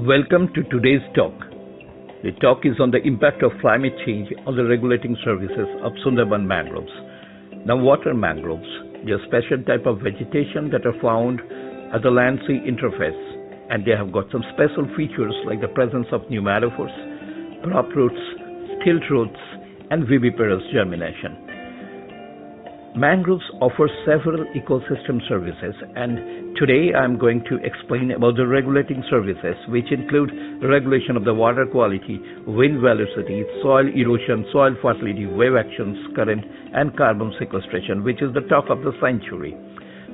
Welcome to today's talk. The talk is on the impact of climate change on the regulating services of Sundarban mangroves. Now, what are mangroves? They are a special type of vegetation that are found at the land-sea interface, and they have got some special features like the presence of pneumatophores, crop roots, stilt roots, and viviparous germination. Mangroves offer several ecosystem services, and today I am going to explain about the regulating services, which include regulation of the water quality, wind velocity, soil erosion, soil fertility, wave actions, current, and carbon sequestration, which is the talk of the century.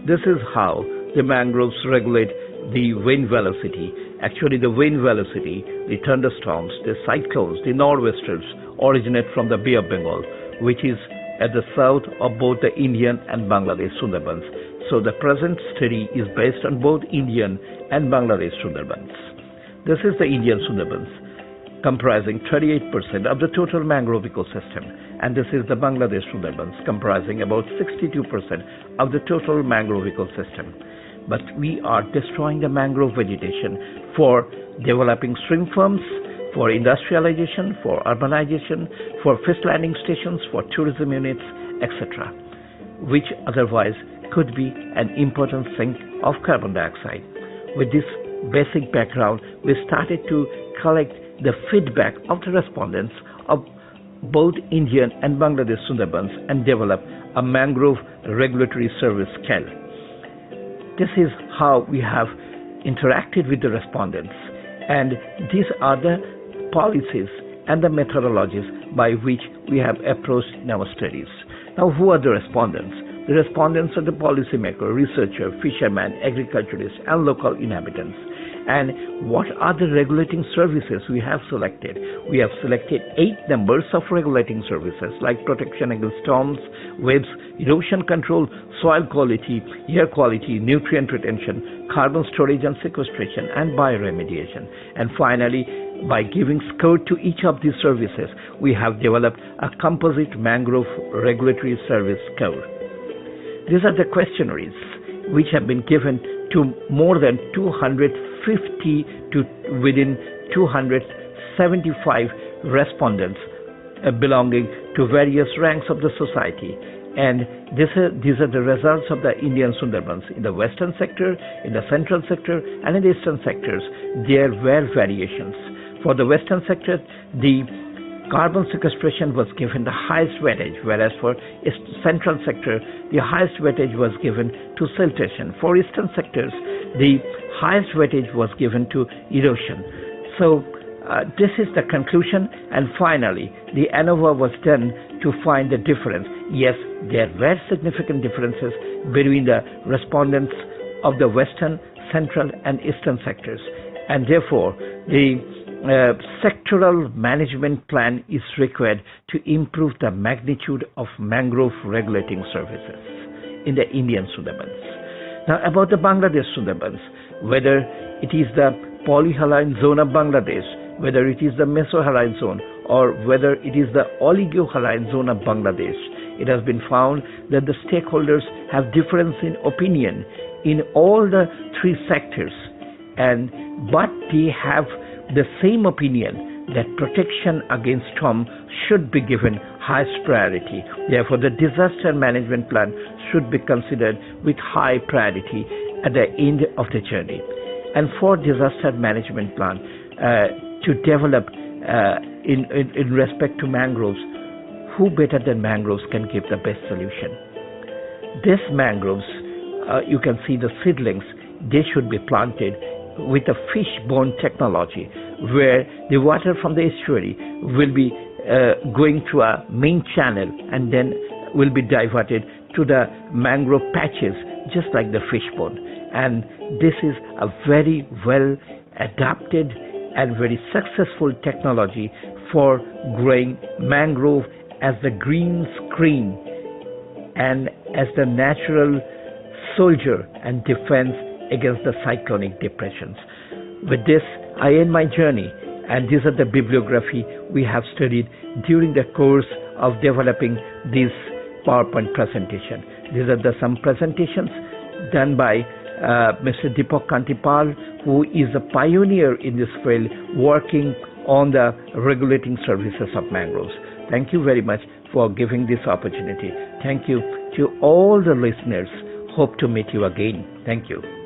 This is how the mangroves regulate the wind velocity. Actually, the wind velocity, the thunderstorms, the cyclones, the nor'westers originate from the Bay of Bengal, which is at the south of both the Indian and Bangladesh Sundarbans. So the present study is based on both Indian and Bangladesh Sundarbans. This is the Indian Sundarbans, comprising 38% of the total mangrove ecosystem, and this is the Bangladesh Sundarbans, comprising about 62% of the total mangrove ecosystem. But we are destroying the mangrove vegetation for developing shrimp farms, for industrialization, for urbanization, for fish landing stations, for tourism units, etc., which otherwise could be an important sink of carbon dioxide. With this basic background, we started to collect the feedback of the respondents of both Indian and Bangladesh Sundarbans and develop a mangrove regulatory service scale. This is how we have interacted with the respondents, and these are the policies and the methodologies by which we have approached in our studies. Now, who are the respondents? The respondents are the policymaker, researcher, fishermen, agriculturists, and local inhabitants. And what are the regulating services we have selected? We have selected 8 numbers of regulating services like protection against storms, waves, erosion control, soil quality, air quality, nutrient retention, carbon storage and sequestration, and bioremediation. And finally, by giving score to each of these services, we have developed a composite mangrove regulatory service score. These are the questionnaires which have been given to more than 250 to within 275 respondents belonging to various ranks of the society. And these are the results of the Indian Sundarbans. In the western sector, in the central sector, and in the eastern sectors, there were variations. For the western sector, the carbon sequestration was given the highest weightage, whereas for central sector, the highest weightage was given to siltation. For eastern sectors, the highest weightage was given to erosion. So this is the conclusion, and finally, the ANOVA was done to find the difference. Yes, there were significant differences between the respondents of the western, central, and eastern sectors, and therefore the sectoral management plan is required to improve the magnitude of mangrove regulating services in the Indian Sundarbans. Now, about the Bangladesh Sundarbans, whether it is the polyhaline zone of Bangladesh, whether it is the mesohaline zone, or whether it is the oligohaline zone of Bangladesh, it has been found that the stakeholders have difference in opinion in all the 3 sectors, but they have the same opinion that protection against storm should be given highest priority. Therefore, the disaster management plan should be considered with high priority at the end of the journey. And for disaster management plan to develop in respect to mangroves, who better than mangroves can give the best solution? These mangroves, you can see the seedlings, they should be planted with a fish-borne technology, where the water from the estuary will be going through a main channel and then will be diverted to the mangrove patches, just like the fish-borne. And this is a very well adapted and very successful technology for growing mangrove as the green screen and as the natural soldier and defense against the cyclonic depressions. With this, I end my journey, and these are the bibliography we have studied during the course of developing this PowerPoint presentation. These are some presentations done by Mr. Deepak Kantipal, who is a pioneer in this field, working on the regulating services of mangroves. Thank you very much for giving this opportunity. Thank you to all the listeners. Hope to meet you again. Thank you.